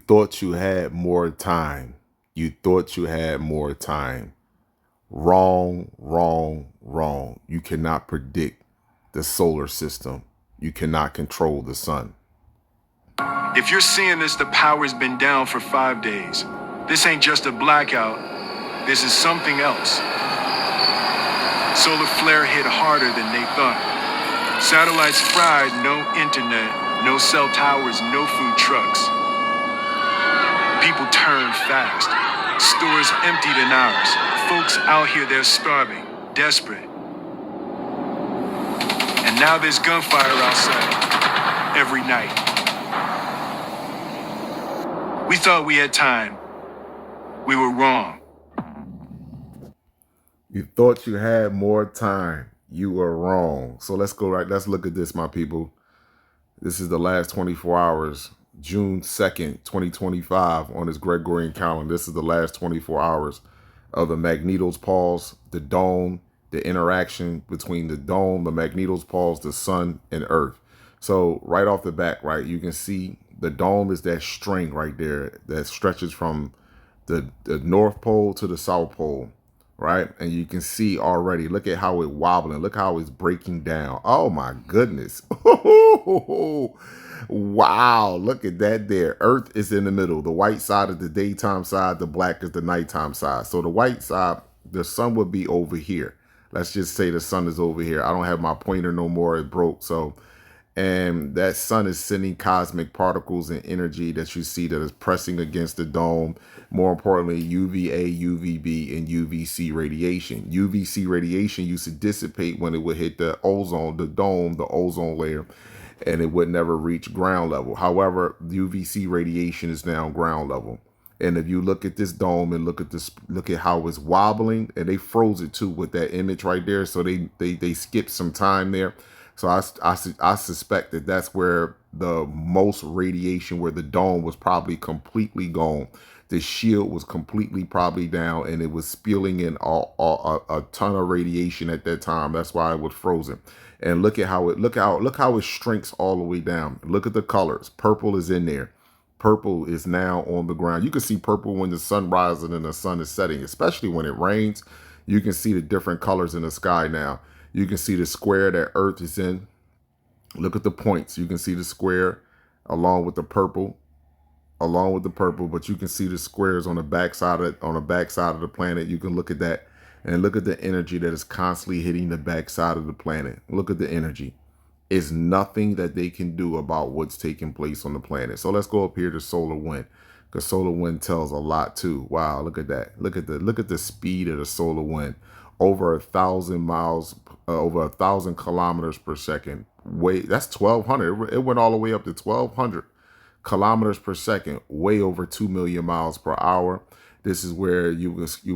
thought you had more time. You thought you had more time. Wrong, wrong, wrong. You cannot predict the solar system. You cannot control the sun. If you're seeing this, the power's been down for 5 days. This ain't just a blackout. This is something else. Solar flare hit harder than they thought. Satellites fried, no internet, no cell towers, no food trucks. People turned fast. Stores emptied in hours. Folks out here, they're starving, desperate. And now there's gunfire outside every night. We thought we had time. We were wrong. You thought you had more time. You were wrong. So let's go right. Let's look at this, my people. This is the last 24 hours, June 2nd, 2025 on this Gregorian calendar. This is the last 24 hours of the Magnetos pulse, the dome, the interaction between the dome, the Magnetos pulse, the sun, and Earth. So right off the bat, right, you can see the dome is that string right there that stretches from the North Pole to the South Pole, right? And you can see already, look at how it's wobbling. Look how it's breaking down. Oh my goodness. Wow, look at that there. Earth is in the middle. The white side is the daytime side. The black is the nighttime side. So the white side, the sun would be over here. Let's just say the sun is over here. I don't have my pointer no more. It broke. So, and that sun is sending cosmic particles and energy that you see that is pressing against the dome. More importantly, UVA, UVB, and UVC radiation. UVC radiation used to dissipate when it would hit the ozone, the dome, the ozone layer, and it would never reach ground level. However, UVC radiation is now ground level. And if you look at this dome and look at this, look at how it's wobbling, and they froze it too with that image right there. So they skipped some time there. So I suspect that that's where the most radiation, where the dome was probably completely gone. The shield was completely probably down, and it was spilling in a ton of radiation at that time. That's why it was frozen. And look at how it shrinks all the way down. Look at the colors. Purple is in there. Purple is now on the ground. You can see purple when the sun rises and the sun is setting, especially when it rains. You can see the different colors in the sky now. You can see the square that Earth is in. Look at the points. You can see the square along with the purple, but you can see the squares on the backside of the planet. You can look at that and look at the energy that is constantly hitting the backside of the planet. Look at the energy. It's nothing that they can do about what's taking place on the planet. So let's go up here to solar wind, because solar wind tells a lot too. Wow, look at that. Look at the speed of the solar wind. Over 1,000 miles, over 1,000 kilometers per second. That's 1,200. It went all the way up to 1,200 kilometers per second. Way over 2 million miles per hour. This is where you would see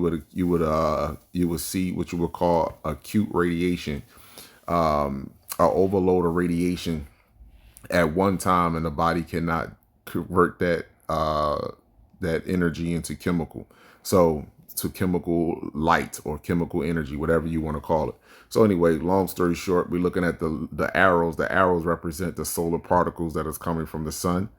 what you would call acute radiation, an overload of radiation at one time, and the body cannot convert that energy into chemical. So to chemical light or chemical energy, whatever you want to call it. So anyway, long story short, we're looking at the arrows. The arrows represent the solar particles that is coming from the sun.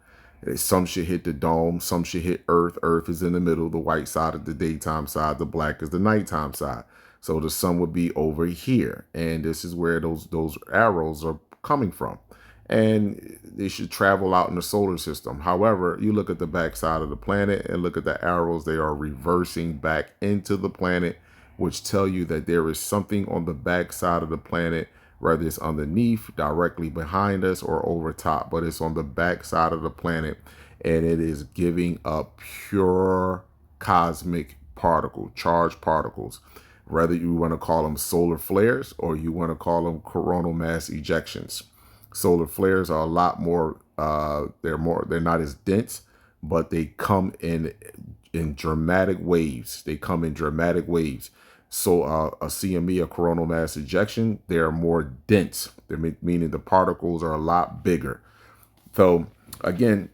Some should hit the dome, some should hit Earth. Earth is in the middle. The white side is the daytime side, the black is the nighttime side. So the sun would be over here, and this is where those arrows are coming from, and they should travel out in the solar system. However, you look at the back side of the planet and look at the arrows, they are reversing back into the planet, which tell you that there is something on the back side of the planet, whether it's underneath, directly behind us, or over top, but it's on the back side of the planet, and it is giving up pure cosmic charged particles. Whether you want to call them solar flares or you want to call them coronal mass ejections. Solar flares are a lot more, they're not as dense, but they come in dramatic waves. So a CME, a coronal mass ejection, they're more dense. Meaning the particles are a lot bigger. So again,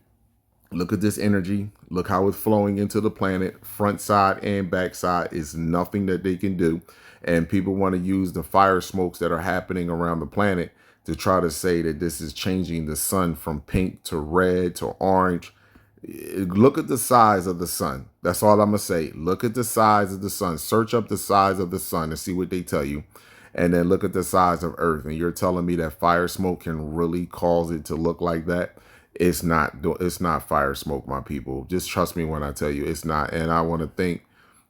look at this energy. Look how it's flowing into the planet. Front side and back side is nothing that they can do. And people want to use the fire smokes that are happening around the planet to try to say that this is changing the sun from pink to red to orange. Look at the size of the sun. That's all I'm going to say. Look at the size of the sun. Search up the size of the sun and see what they tell you. And then look at the size of Earth. And you're telling me that fire smoke can really cause it to look like that? It's not fire smoke, my people. Just trust me when I tell you it's not. And I want to thank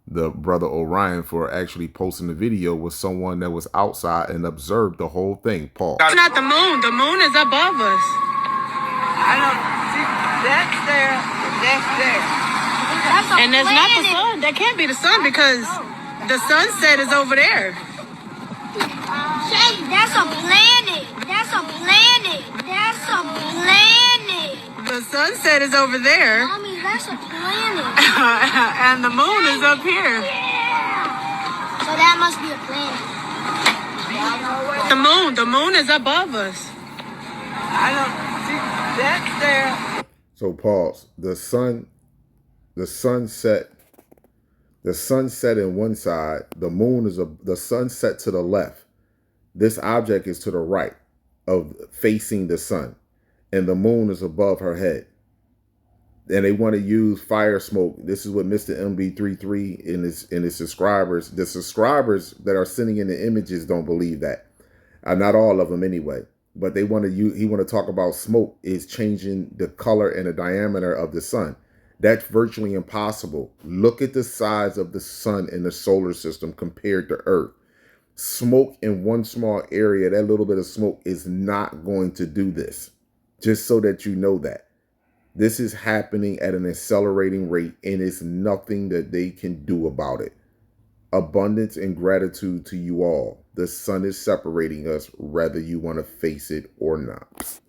the brother Orion for actually posting the video with someone that was outside and observed the whole thing. Paul. It's not the moon. The moon is above us. I don't see that's there, that's there. And that's not the sun. That can't be the sun because the sunset is over there. That's a planet. That's a planet. That's a planet. The sunset is over there. Mommy, that's a planet. And the moon is up here. So that must be a planet. The moon is above us. I don't see that's there. So pause. The sunset in one side, the moon is the sunset to the left. This object is to the right of facing the sun, and the moon is above her head. And they want to use fire smoke. This is what Mr. MB33 and his subscribers, the subscribers that are sending in the images don't believe that. Not all of them anyway. But they want to use, he want to talk about smoke is changing the color and the diameter of the sun. That's virtually impossible. Look at the size of the sun in the solar system compared to Earth. Smoke in one small area, that little bit of smoke is not going to do this. Just so that you know that. This is happening at an accelerating rate, and it's nothing that they can do about it. Abundance and gratitude to you all. The sun is separating us, whether you want to face it or not.